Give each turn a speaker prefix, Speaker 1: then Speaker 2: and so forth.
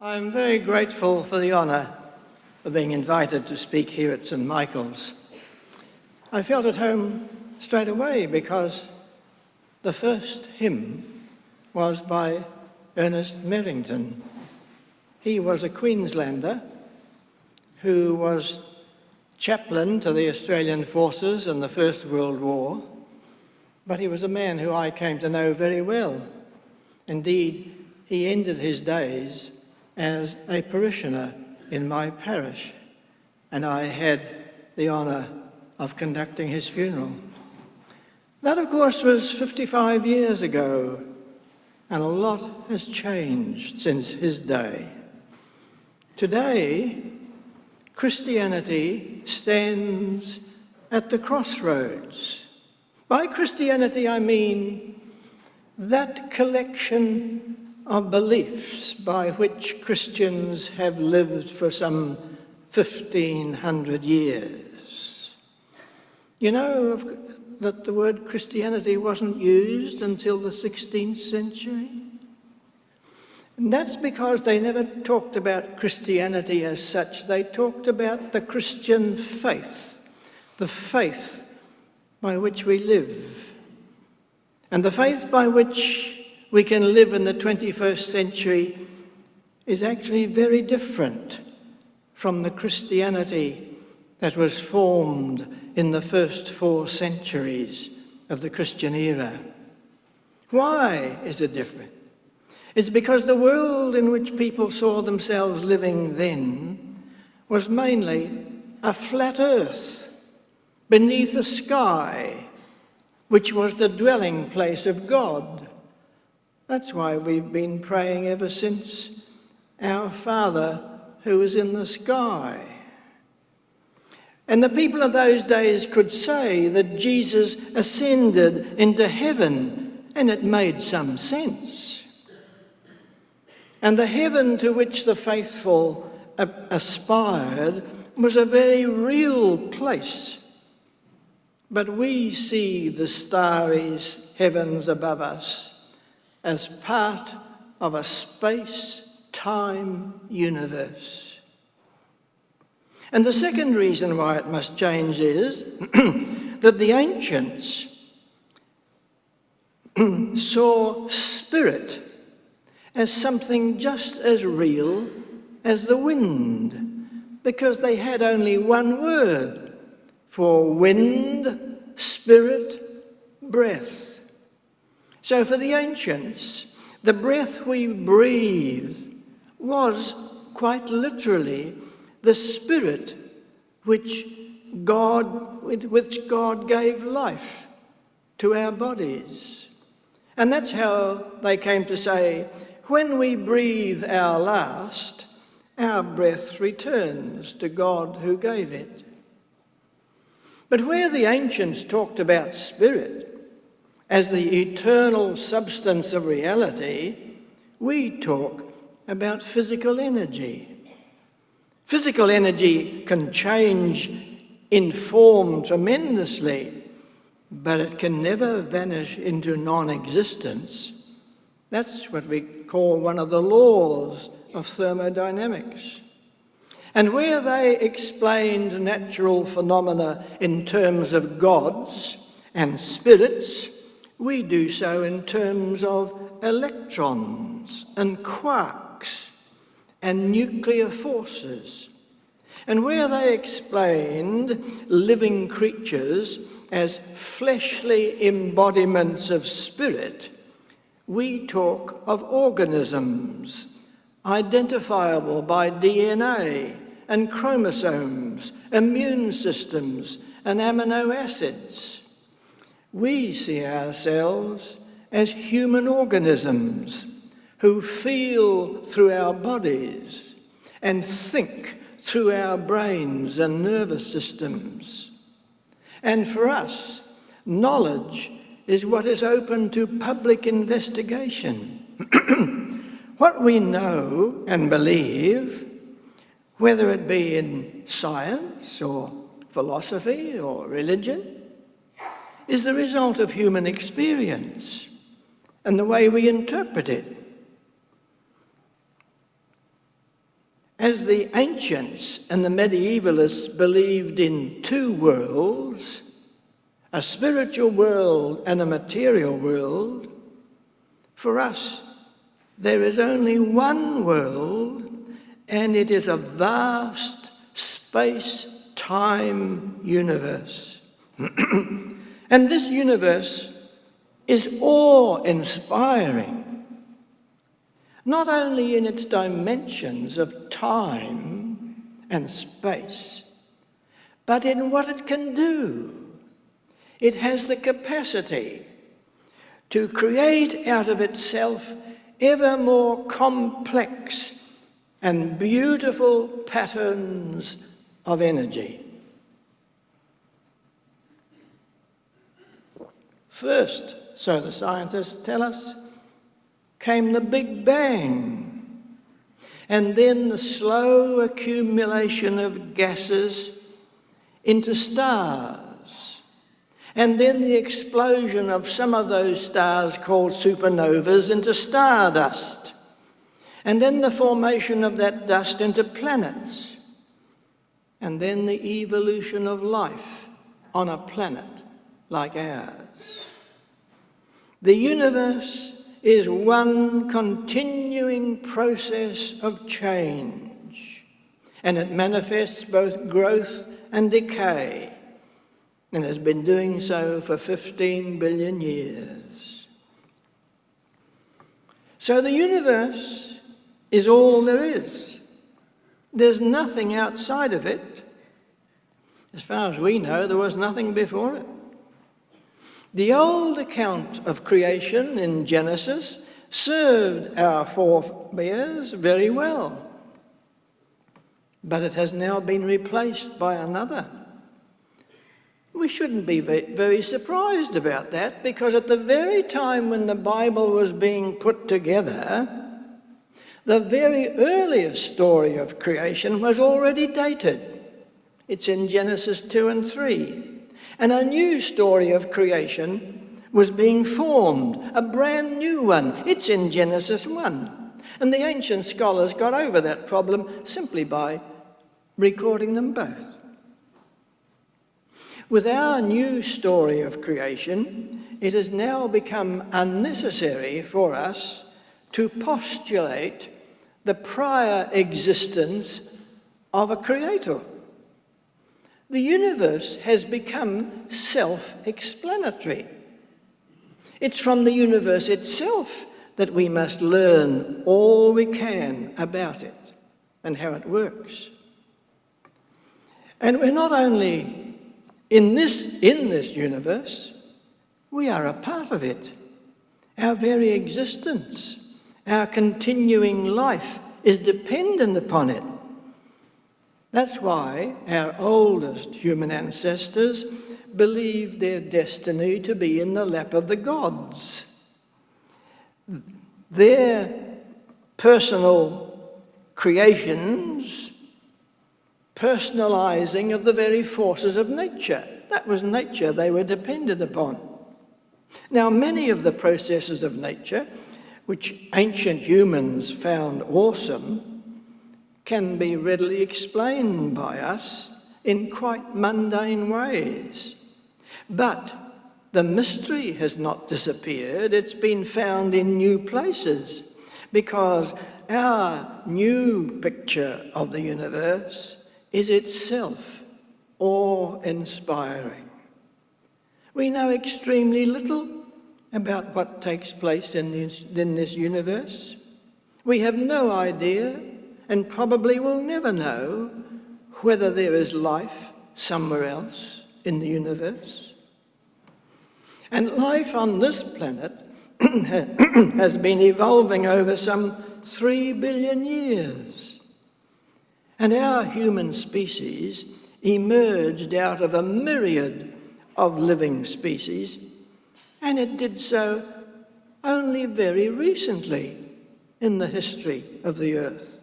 Speaker 1: I'm very grateful for the honour of being invited to speak here at St Michael's. I felt at home straight away because the first hymn was by Ernest Merrington. He was a Queenslander who was chaplain to the Australian forces in the First World War, but he was a man who I came to know very well. Indeed, he ended his days as a parishioner in my parish, and I had the honour of conducting his funeral. That, of course, was 55 years ago, and a lot has changed since his day. Today, Christianity stands at the crossroads. By Christianity, I mean that collection of beliefs by which Christians have lived for some 1,500 years. You know that the word Christianity wasn't used until the 16th century? And that's because they never talked about Christianity as such. They talked about the Christian faith, the faith by which we live. And the faith by which we can live in the 21st century is actually very different from the Christianity that was formed in the first 4 centuries of the Christian era. Why is it different? It's because the world in which people saw themselves living then was mainly a flat earth beneath a sky, which was the dwelling place of God. That's why we've been praying ever since, Our Father who is in the sky. And the people of those days could say that Jesus ascended into heaven, and it made some sense. And the heaven to which the faithful aspired was a very real place. But we see the starry heavens above us as part of a space-time universe. And the second reason why it must change is that the ancients saw spirit as something just as real as the wind, because they had only one word for wind, spirit, breath. So for the ancients, the breath we breathe was quite literally the spirit with which God gave life to our bodies. And that's how they came to say, when we breathe our last, our breath returns to God who gave it. But where the ancients talked about spirit as the eternal substance of reality, we talk about physical energy. Physical energy can change in form tremendously, but it can never vanish into non-existence. That's what we call one of the laws of thermodynamics. And where they explained natural phenomena in terms of gods and spirits, we do so in terms of electrons and quarks and nuclear forces. And where they explained living creatures as fleshly embodiments of spirit, we talk of organisms identifiable by DNA and chromosomes, immune systems and amino acids. We see ourselves as human organisms who feel through our bodies and think through our brains and nervous systems. And for us, knowledge is what is open to public investigation. What we know and believe, whether it be in science or philosophy or religion, is the result of human experience and the way we interpret it. As the ancients and the medievalists believed in two worlds, a spiritual world and a material world, for us there is only one world, and it is a vast space-time universe. And this universe is awe-inspiring, not only in its dimensions of time and space, but in what it can do. It has the capacity to create out of itself ever more complex and beautiful patterns of energy. First, so the scientists tell us, came the Big Bang, and then the slow accumulation of gases into stars, and then the explosion of some of those stars called supernovas into stardust, and then the formation of that dust into planets, and then the evolution of life on a planet like ours. The universe is one continuing process of change, and it manifests both growth and decay, and has been doing so for 15 billion years. So the universe is all there is. There's nothing outside of it. As far as we know, there was nothing before it. The old account of creation in Genesis served our forebears very well, but it has now been replaced by another. We shouldn't be very surprised about that, because at the very time when the Bible was being put together, the very earliest story of creation was already dated. It's in Genesis 2 and 3. And a new story of creation was being formed, a brand new one. It's in Genesis 1. And the ancient scholars got over that problem simply by recording them both. With our new story of creation, it has now become unnecessary for us to postulate the prior existence of a creator. The universe has become self-explanatory. It's from the universe itself that we must learn all we can about it and how it works. And we're not only in this universe, we are a part of it. Our very existence, our continuing life is dependent upon it. That's why our oldest human ancestors believed their destiny to be in the lap of the gods. Their personal creations, personalizing of the very forces of nature. That was nature they were dependent upon. Now, many of the processes of nature, which ancient humans found awesome, can be readily explained by us in quite mundane ways. But the mystery has not disappeared. It's been found in new places, because our new picture of the universe is itself awe-inspiring. We know extremely little about what takes place in this universe. We have no idea, and probably will never know, whether there is life somewhere else in the universe. And life on this planet has been evolving over some 3 billion years. And our human species emerged out of a myriad of living species, and it did so only very recently in the history of the earth.